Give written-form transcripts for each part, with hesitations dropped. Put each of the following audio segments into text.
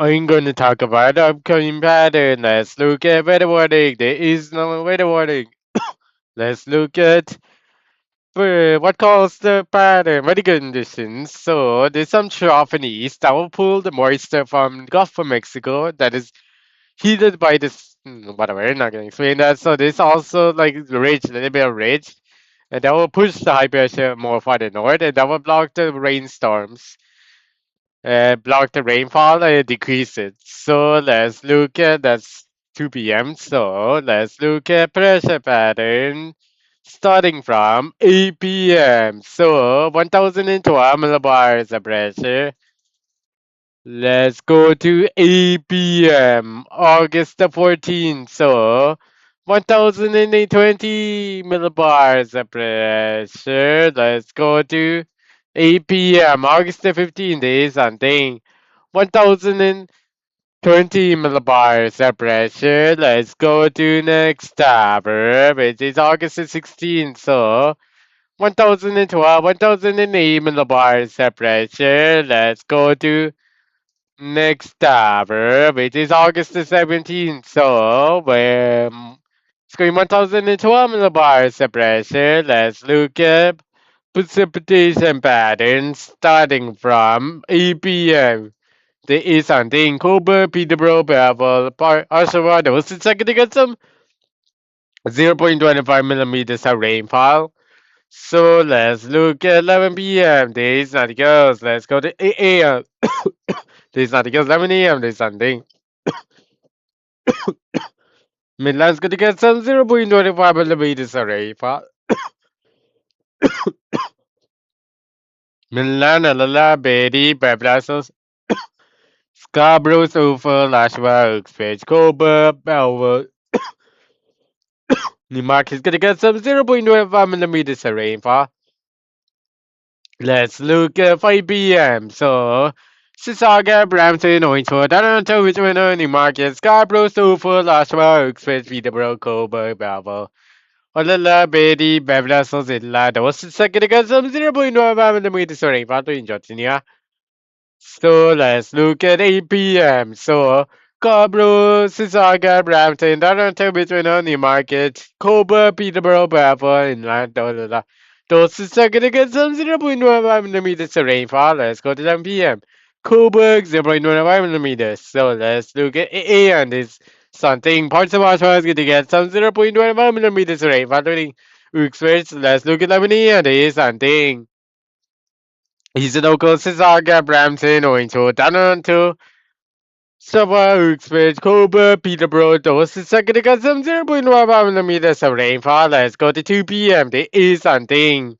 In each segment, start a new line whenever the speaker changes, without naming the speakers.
I'm going to talk about upcoming pattern. Let's look at weather warning. There is no weather warning. Let's look at what caused the pattern weather conditions. So there's some trough in the east that will pull the moisture from Gulf of Mexico that is heated by this whatever. I'm not gonna explain that. So there's also like ridge, a little bit of ridge, and that will push the high pressure more farther north, and that will block the rainstorms. Block the rainfall and decrease it. So let's look at that's 2 p.m. So let's look at pressure pattern starting from 8 p.m. So 1012 millibars of pressure. Let's go to 8 p.m. August the 14th. So 1020 millibars of pressure. Let's go to 8 p.m. August the 15th. There is something. 1020 millibars of pressure. Let's go to next tower, which is August the 16th. So 1012, 1008 millibars of pressure. Let's go to next tower, which is August the 17th. So it's going 1012 millibars of pressure. Let's look at precipitation patterns starting from 8 p.m. There is something Cooper, Peterborough, Bevel, Oshawa. Those are going to get some 0.25 millimeters of rainfall. So let's look at 11 p.m. There is nothing else. Let's go to 8 a.m. There's nothing else. 11 a.m. There's something. Midland's going to get some 0.25 millimeters of rainfall. Midland, Alala, Betty, Bablasos, Scarborough, Sulphur, Lashwa, Uxbridge, Cooper, Belvoir. Newmark is going to get some 0.25 millimeters of rainfall. Let's look at 5 p.m. So, Sissaga, Brampton, Orangewood, Toronto, Richmond, Newmarket, Scarborough, Sulphur, Lashwa, Uxbridge, Peterborough, Coburg, Belvoir. Olala, Betty, Bevla, Sozilla. Those are going to get some 0.25 millimeters of rainfall in Georgia. So let's look at 8 p.m. So Scarborough, Sissaga, Brampton, Toronto, Richmond, Newmarket, Coburg, Peterborough, Belvoir, Inland, those are going to get some 0.15 millimeters of rainfall. Let's go to 10 p.m. Coburg, 0.15 millimeters. So let's look at 8 a.m. This something parts of Oshawa is going to get some 0.25 millimeters of rainfall during Uxbridge. Let's look at 11 a.m. There is something. Isinoco, Sissaga, Brampton, Orangewood, Toronto, Sabah, Uxbridge, Coburg, Peterborough, those is going to get some 0.15 millimeters of rainfall. Let's go to 2 p.m. There is something.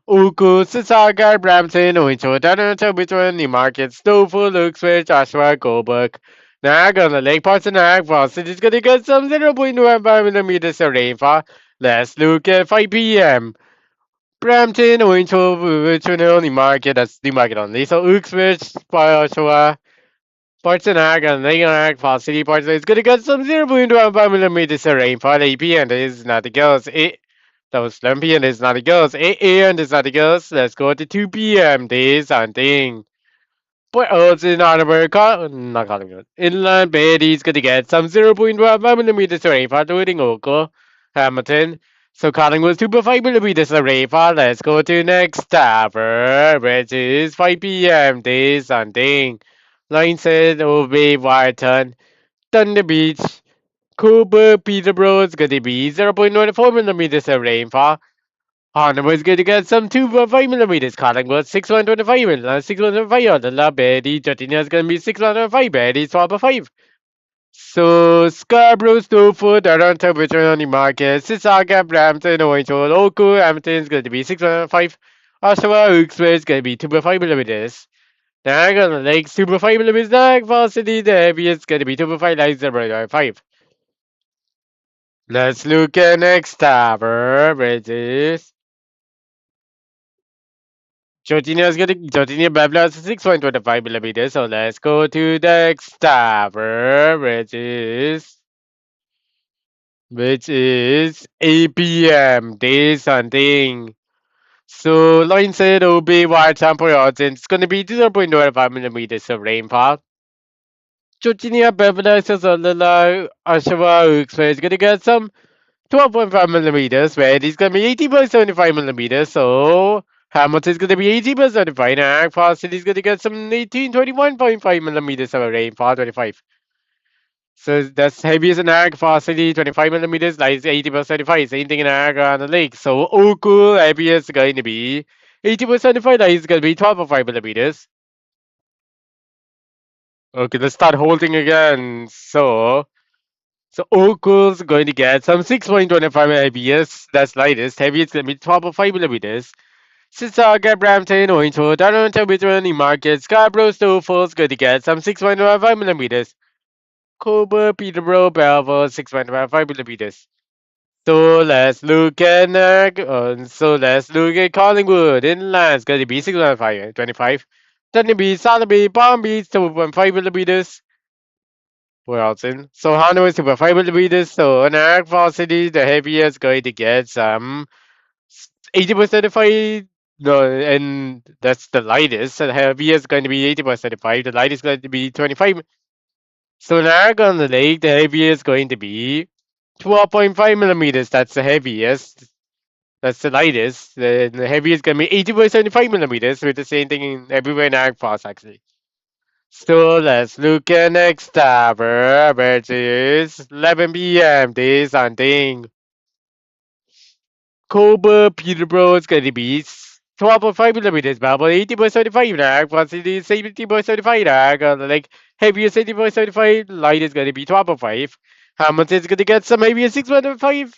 Uku, Sissaga, Brampton, Orangewood, Toronto, Richmond, Newmarket, Stouffville, Uxbridge, Joshua, Coburg. Niagara on the lake parts of Niagara Falls. It is going to get some 0.15 millimeters of rainfall. Let's look at 5 p.m. Brampton, Orangewood, Richmond, Newmarket, that's Newmarket only. So Uxbridge, Joshua, parts of Niagara, Niagara Falls City, parts it's going to get some 0.15 millimeters of rainfall. 8 p.m. is not the girls. That was 11 p.m. is not the girls. 8 a.m. is not the girls. Let's go to 2 p.m. There's something. Port Oaks in Harbor, not Collingwood. Inland Bay is going to get some 0.15 millimeters of rainfall, including Oakville, Hamilton. So Collingwood's 2.5 millimeters of rainfall. Let's go to next tower, which is 5 p.m. There's something. Lionshead, Obey, Warton, Thunder Beach, Cooper, Peterborough is going to be 0.94 millimeters of rainfall. Harnham is going to get some 2.5 millimeters. Collingwood 6.25 millimeters. 6.25 on the La Betty. Georgina is going to be 6.5. Betty 12.5. So Scarborough, Stouffville, Toronto, Richmond, Newmarket, Sissaga, Brampton, Orangewood, Oku, Hamilton is going to be 6.5. Oshawa, Uxbridge is going to be 2.5 millimeters. Niagara on the Lake, 2.5 millimeters. Niagara Falls City, the heaviest is going to be 2.5, like 0.5. Let's look at next tower, which is Georgina Babla is 6.25 millimeters. So let's go to the next tower, which is 8 p.m. Day something. So line said will be wide sample odds and it's gonna be 0.25 millimeters of rainfall. Georgina Beverly says a little Oshawa is gonna get some 12.5 millimeters, where it's gonna be 80.75 millimeters. So Hamilton is gonna be 80.75, and Fawcett is gonna get some 1821.5 millimeters of rainfall, 25. So that's heaviest in ag velocity, 25 millimeters, light is 80.75. Same thing in ag on the lake. So Oku heaviest is going to be 80.75, light is going to be 12.5 millimeters. Okay, let's start holding again. So Oku's going to get some 6.25 heaviest, that's lightest. Heaviest going to be 12.5 millimeters. Sissaga, Brampton, Ointo, Darlington, between market, Scarborough, Stowfall's going to get some 6.25 millimeters. Coburg, Peterborough, Belleville, 6.5 millimeters. So let's look at Collingwood. Inland is going to be 6.5, 25. Dunby, Sotheby, Palm Beach, 2.5 millimeters. Where else in? So Hanover is 2.5 millimeters. So on Arc Velocity, the heaviest going to get some 80.75. No, and that's the lightest. So the heaviest is going to be 80.75. The lightest is going to be 25. So Niagara on the Lake, the heaviest is going to be 12.5 millimeters. That's the heaviest. That's the lightest. The heaviest is going to be 80.75 millimeters with the same thing in everywhere in Niagara Falls, actually. So let's look at next tower, which is 11 p.m. This hunting. Cobra Peterborough is going to be 12.5 millimeters, but 80.75 lag. Plus it is 70.75 lag. Like heaviest 80.75, light is going to be 12.5. Hamilton is going to get some heaviest 6.5.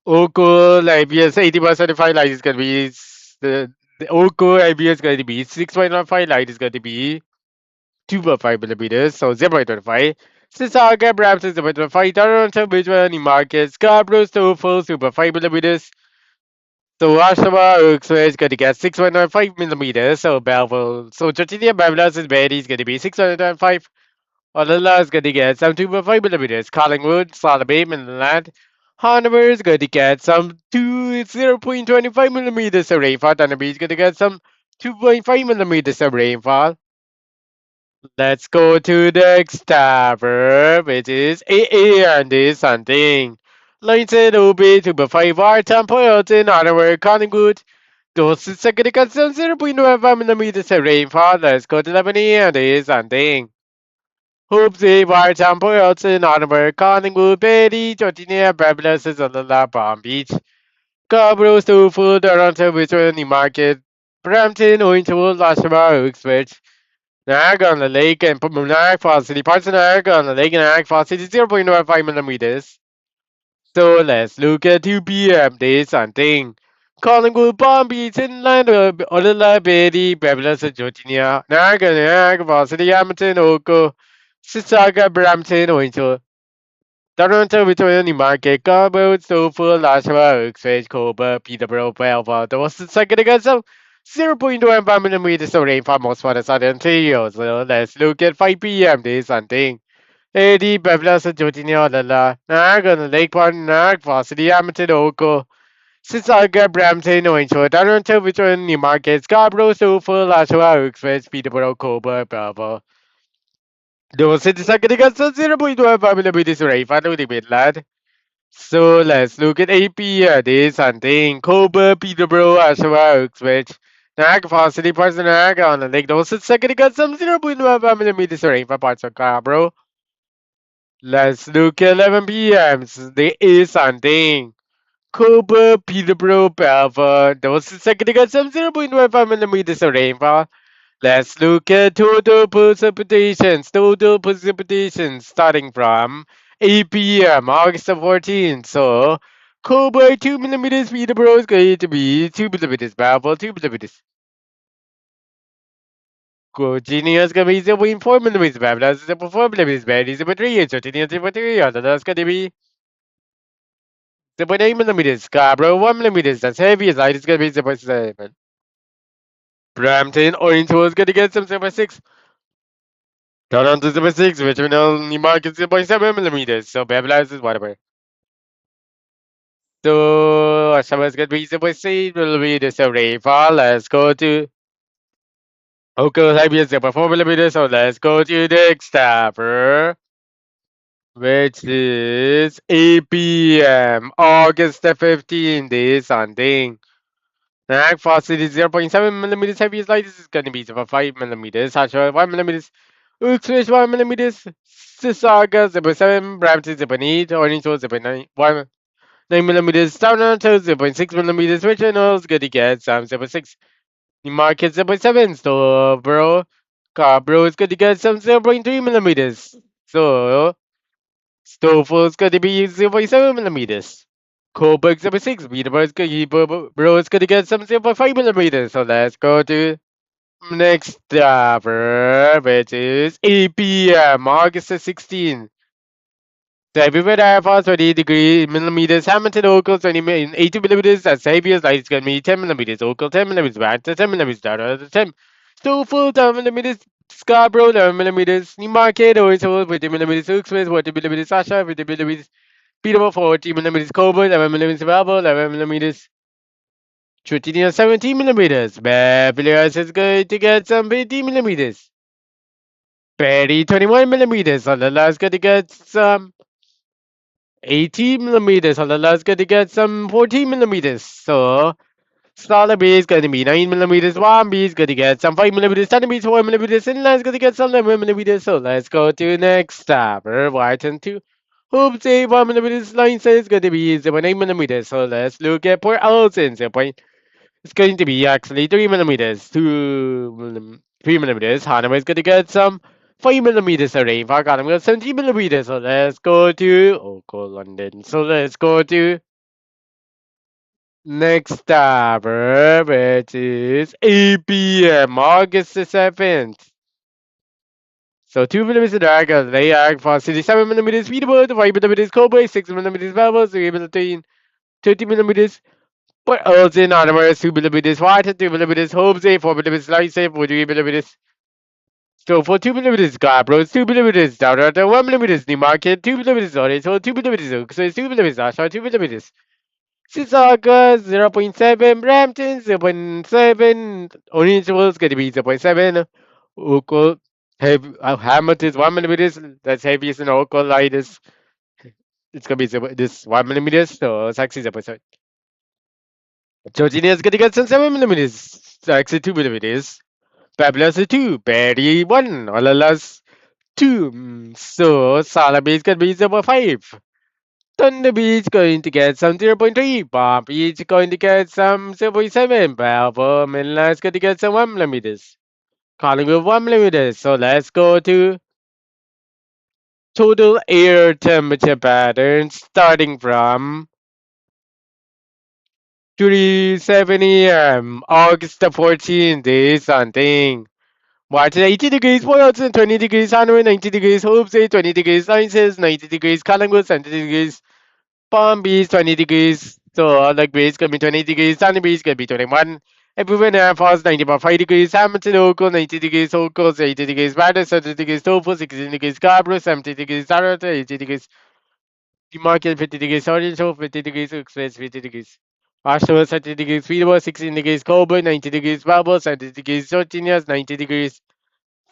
Oko heaviest 80.75, light is going to be the Oko heaviest is going to be 6.15, light is going to be 2.5 millimeters, so 0.25. Sissaga Brampton 0.25, Toronto Bridgewater Market, Scarborough Stowful 2.5 millimeters. So Oshawa Oaks is going to get 6.95 millimeters. So Belleville, so Georgia Beverly is Betty is going to be 6.95. Olala is going to get some 2.5 millimeters. Collingwood, Sotheby, Midland. Hanover is going to get some 0.25 millimeters of rainfall. Dunby is going to get some 2.5 millimeters of rainfall. Let's go to the next tower, which is AA and this something. Later will be to the 5 temple in honor Collingwood. Those second some 0.15 millimeters of rainfall. Let's go to Lebanon and this something. Hope the war temple in honor Collingwood, Betty, Georgia, Babylon, Zalala, Palm Beach. Scarborough, Stowford, Toronto, Richmond, Market, Brampton, Ointoul, Lashima, Uxbridge. Niagara on the lake and Niagara Falls City. Parts of Niagara on the lake and Niagara Falls City 0.15 millimeters. So let's look at 2 p.m. This something. Collingwood, Palm Beach, Inland, Olala, Betty, Babylon, Georgia, Niagara Falls City, Hamilton, Oko, Sissaga, Brampton, Winchell. Toronto, Victoria, Newmarket, Garbo, Stowful, Oshawa, Oxford, Cobra, Peterborough, Belfast. Those second against them. 0.15 millimeters of rainfall most for the southern Ontario. So let's look at 5 p.m. This something. 80 Beverly, Georgia, Niagara, Lake Park, Niagara, Falls, City, Hamilton, Oko. Sissaga, Brampton, Winchell, Toronto, Victoria, Newmarket, Scarborough, Stowful, Oshawa, Oxford, Peterborough, Cobra, Belfast. Those second against them. 0.15 millimeters of rainfall. No limit, lad. So let's look at AP. This something. Cobra, Peterborough, Oshawa, Uxbridge. Niagara Falls City, parts of Niagara on the lake. Those second got some 0.15 millimeters of rain for parts of Scarborough. Let's look at 11 p.m. There is something. Cobra, Peterborough, Belfast. Those second got some 0.15 millimeters of rainfall. Let's look at total precipitations. Total precipitation starting from 8 p.m. August 14th. So, Cobra 2 millimeters, Peterborough is going to be 2 millimeters, Babel 2 millimeters. Virginia is going to be 0.4 millimeters, Babel 0.4 millimeters, Betty 0.3, and Virginia 0.3. That's going to be 0.8 millimeters, Scarborough 1 millimeters. That's heavy as light is going to be 0.7. Brampton, Orange is going to get some 0.6. Toronto 0.6, Richmond Newmarket 0.7 millimeters. So Babylon is whatever. So Oshawa is gonna be 0.6 millimeters of rainfall. Let's go to Local heaviest 0.4 millimeters. So let's go to the next tab, which is 8 p.m. August the 15th. This Sunday. Ag faucet is 0.7 millimeters. Heaviest light is going to be 0.5 millimeters. Harsher 1 millimeters. Uxfish 1 millimeters. Sisaga 0.7. Brampton 0.8. Orange 0.9. 9 millimeters. Toronto 0.6 millimeters. Which I know is going to get some 0.6. The market 0.7. So, bro is going to get some 0.3 millimeters. So, Stoffel is going to be 0.7 millimeters. Coburg 0.6. Peterborough is going to, bro is going to get some 0.5 millimeters. So, let's go to next driver, which is 8 p.m. August the 16th. So everywhere I have 20 degree millimeters, Hamilton local 80 millimeters, that's Xavier's light is going to be 10 millimeters, local 10 millimeters, back to 10 millimeters, down to 10. Still full 10 millimeters, Scarborough 11 millimeters, Newmarket, Oriental 20 millimeters, Uxmith 40 millimeters, Sasha 50 millimeters, Peterborough 40 millimeters, Coburg 11 millimeters, Valvo 11 millimeters, Trinity 17 millimeters, Beverly Hills is going to get some 50 millimeters, Perry 21 millimeters, Alala is going to get some 18 millimeters. Halala is going to get some 14 millimeters. So Slaughter B is going to be 9 millimeters. One B is going to get some 5 millimeters. Thunder B is 4 millimeters. Inline is going to get some 11 millimeters. So let's go to next stop. Whiten 2. Hoops A 1 millimeters. Line size is going to be 0.8 millimeters. So let's look at Port Allison. It's going to be actually 3 millimeters. 3 millimeters. Hanama is going to get some 5 millimeters array. If I got him, 17 millimeters. So let's go to London. So let's go to next tab, which is 8 p.m. August the 7th. So 2 millimeters drag, they act for 67 millimeters feedable, 5 millimeters cobra, 6 millimeters valve, 3 millimeters, 30 millimeters. But also in armor, 2 millimeters wide, 2 millimeters home safe, 4 millimeters light safe, 3 millimeters. So for 2 millimeters Gabros, 2 millimeters down at 1 millimeters the market, 2 millimeters on it, so 2 millimeters, so it's 2 millimeters, Asha, 2 millimeters. Sisaka 0.7, Brampton 0.7, Orange is going to be 0.7, Uko, Hamilton is 1 millimeters, that's heaviest in Uko light is, it's going to be this 1 millimeters, so it's actually 0.7. Georgina is going to get some 7 millimeters, so actually 2 millimeters. Fabulous 2, Perry 1, Olalas 2, so Salami is going to be 0.5. Thunder Beach going to get some 0.3. Bomb Beach going to get some 0.7. Bravo Manila is going to get some 1 millimeters. Collingwood 1 millimeters. So let's go to total air temperature pattern starting from 3:7 a.m. August the 14th is something. Watch 80 degrees, Boyles 20 degrees, Hanoi 90 degrees, Hopes 20 degrees, License 90 degrees, Collingwood 70 degrees, Palm Beach 20 degrees. So like Beach gonna be 20 degrees, Sunny Beach gonna be 21. Everywhere now falls 90.5 degrees, Hamilton Oakland 90 degrees, Oakland 80 degrees, Madison 70 degrees, Tofu 16 degrees, Scarborough 70 degrees, Saratoga 80 degrees, Demarket 50 degrees, Orange 50 degrees, Express 50 degrees. Asheville 70 degrees, Peterborough 16 degrees, Coburg 90 degrees, Balboa 70 degrees, Georgia's 90 degrees.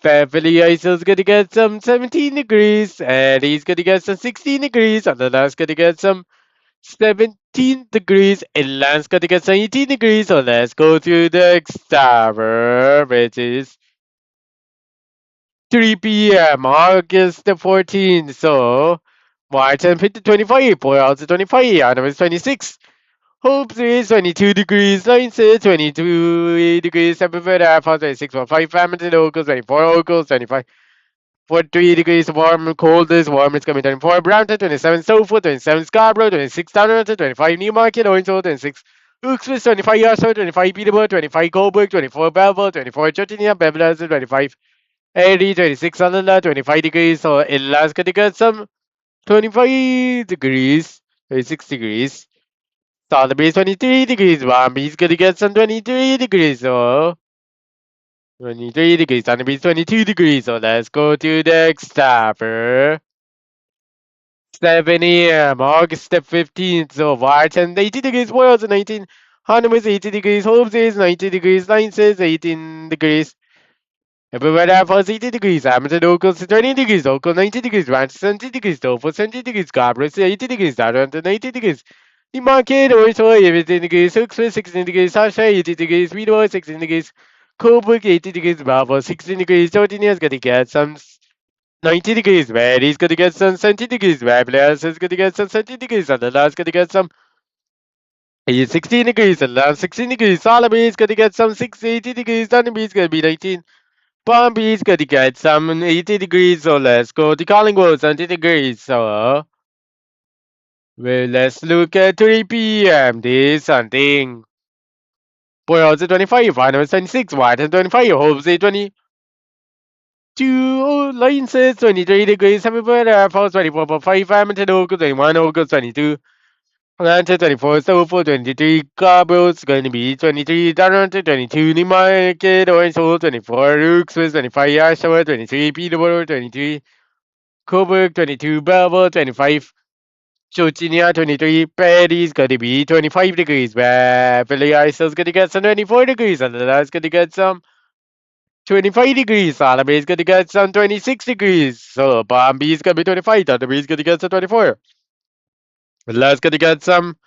Beverly Hills gonna get some 17 degrees, and he's gonna get some 16 degrees, and the last gonna get some 17 degrees, and Lance gonna get some 18 degrees. So let's go to the next tower, which is 3 p.m. August the 14th. So March and 50 25, Port also 25, Adam is 26. Hope is 22 degrees, Lines is 22 degrees, 7 foot half, 26.5, Hamilton locals, 24 locals, 25. 43 degrees warm, cold is warm, it's going to be 24. Brampton, 27. Sofa, 27. Scarborough, 26. Toronto, 25. Newmarket, Owensville, 26. Uxbridge, 25. Yarmouth, 25. Peterborough, 25. Coburg, 24. Belleville, 24. Churchill, Beverly, 25. 80, 26. Sunderland, 25 degrees. So Alaska to get some 25 degrees, 26 degrees. Sotheby's 23 degrees. Wamby's going to get some 23 degrees. So 23 degrees. Sotheby's 22 degrees. So let's go to the next stopper. 7 a.m. August the 15th. So March and 80 degrees. Wales 19. Hanum is 80 degrees. Holmes is 90 degrees. Lines is 18 degrees. Everywhere for 80 degrees, Hamilton Ocals 20 degrees, Ocal 90 degrees, Ranch 70 degrees, Dover 70 degrees, Scarborough 80 degrees, Darrington 80 degrees. The market also 80 degrees, Hooksville 16 degrees, Sasha 80 degrees, Meadowhall 16 degrees, Coburg 80 degrees, Bravo 16 degrees, Jordania's gonna get some 90 degrees, Mary's gonna get some 70 degrees, Rabelais is gonna get some 70 degrees, and the last gonna get some 16 degrees, and last 16 degrees, Salamis gonna get some 80 degrees, Dunby's gonna be 19. Palm Beach gonna get some 80 degrees, so let's go to Collingwood 70 degrees. So let's look at 3 p.m. This something. Boyles at 25, Finals 26, White at 25, Hopes at 22, Lenses 23 degrees, Everybody Falls 24.5, Hamilton Oakland 21, Oakland 22, Atlanta 24, Soulful 23, Carbo's going to be 23, Toronto 22, Newmarket, Orange Hole 24, Rooks was 25, Oshawa 23, Peterborough 23, Coburg 22, Belleville 25, Georgia 23, Paris gonna be 25 degrees, Beverly Isel's gonna get some 24 degrees, and that's gonna get some 25 degrees, Salamis gonna get some 26 degrees, so Palm Beach gonna be 25, Thunderbeach gonna get some 24, Las gonna get some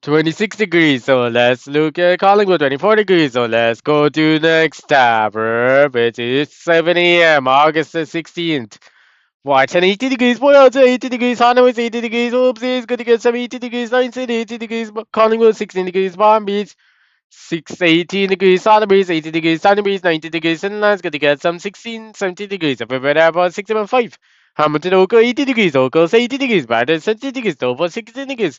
26 degrees, so let's look at Collingwood 24 degrees, so let's go to next tab, which is 7 a.m. August the 16th. Watch an 80 degrees, boy, out 80 degrees, Hano is 80 degrees, Oops is gonna get some 80 degrees, 19, 80 degrees, Collingwood 16 degrees, Palm Beach 18 degrees, Sotheby's 80 degrees, Sunnybeach 90 degrees, Inland's gonna get some 16, 70 degrees, everywhere about 6.5. Hamilton Oakle 80 degrees, Oakle's 80 degrees, Batter 70 degrees, Dover 60 degrees.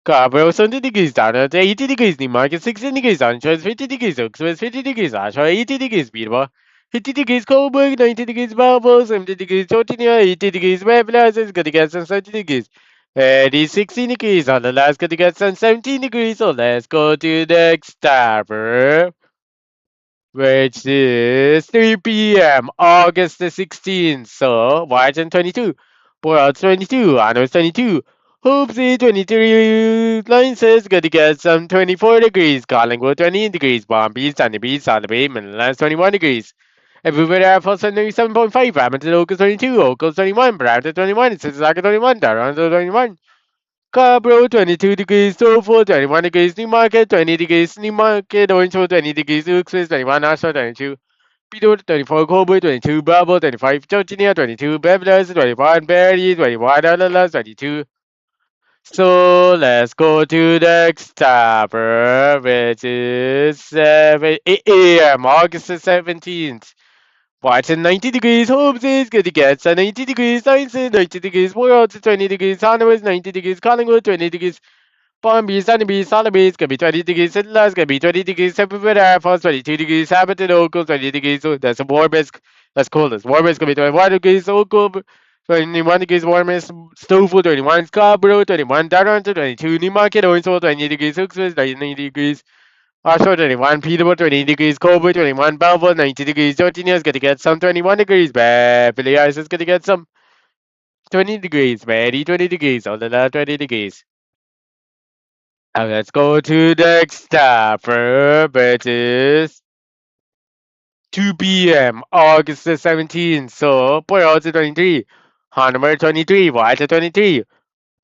Scarborough 70 degrees, down at 80 degrees, Newmarket 16 degrees, Anchorage 50 degrees, Oaksville 50 degrees, Oshawa 80 degrees, Peterborough 50 degrees, Coburg 90 degrees, Melbourne 70 degrees, Georgia 80 degrees, Webblers is gonna get some 70 degrees. And it's 16 degrees, on the last gonna get some 17 degrees, so let's go to the next tab, which is 3 p.m. August the 16th. So, White's 22, Boyle's 22, Arnold's 22, Hoopsy 23, Lenses gonna get some 24 degrees, Collingwood 20 degrees, Palm Beach, Sunny Beach, South Bay, Midlands 21 degrees. Everywhere else for 77.5, Hamilton Oakland 22, Oakland 21, Brampton 21, Sissaka 21, Toronto 21. Scarborough 22 degrees, Soulful 21 degrees, Newmarket 20 degrees, Newmarket Orange 20 degrees, Uxbridge 21, Ashford 22, Peterborough 24, Coburg 22, Bravo 25, Georgia 22, Beverly 21, Barrie 21, Dallas 22. So let's go to the next tab, which is 7 a.m. August the 17th. Watching 90 degrees, Hobbs is gonna get some 90 degrees, Tyson 90 degrees, World 20 degrees, Hanover 90 degrees, Collingwood 20 degrees, Palm Beach, Sunny Beach, Solid Beach gonna be 20 degrees, Sidlas gonna be 20 degrees, September Air Force 22 degrees, Hamilton Oakland 20 degrees, so that's the warmest, that's coldest. Warmest gonna be 21 degrees, Oakland 21 degrees, warmest, Stouffville 21, Scarborough 21, Toronto 22, Newmarket Owensville 20 degrees, Hooksville 90 degrees, Oshawa 21, Peterborough 20 degrees, Coburg 21, Belleville 90 degrees, Georgia's gonna get some 21 degrees, Beverly Hills is gonna get some 20 degrees, Mary 20 degrees, all the 20 degrees. And let's go to the next tab, which is 2 p.m. August the 17th. So, Boyles 23, Hanover 23, White 23,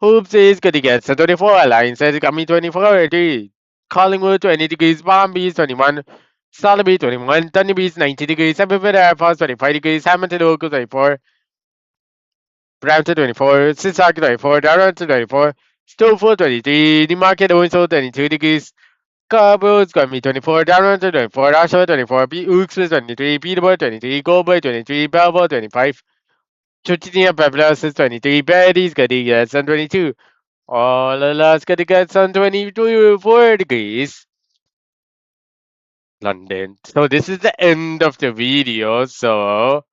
Hoops is gonna get some 24, Alliance is coming 24, 3. Collingwood 20 degrees, Palm Beach 21, Solomon 21, Thunder Beach 90 degrees, Everett Air Force 25 degrees, Hamilton Oakland 24, Brampton 24, Sissaka 24, Toronto 24, Stouffville 23, Newmarket Owensville 22 degrees, Carbo's gonna be 24, Toronto 24, Oshawa 24, Uxbridge 23, Peterborough 23, Coburg 23, Belleville 25, Georgia Pavlos is 23, Barrie's gonna get some 22. All Alaska gonna get some 24 degrees. London. So this is the end of the video. So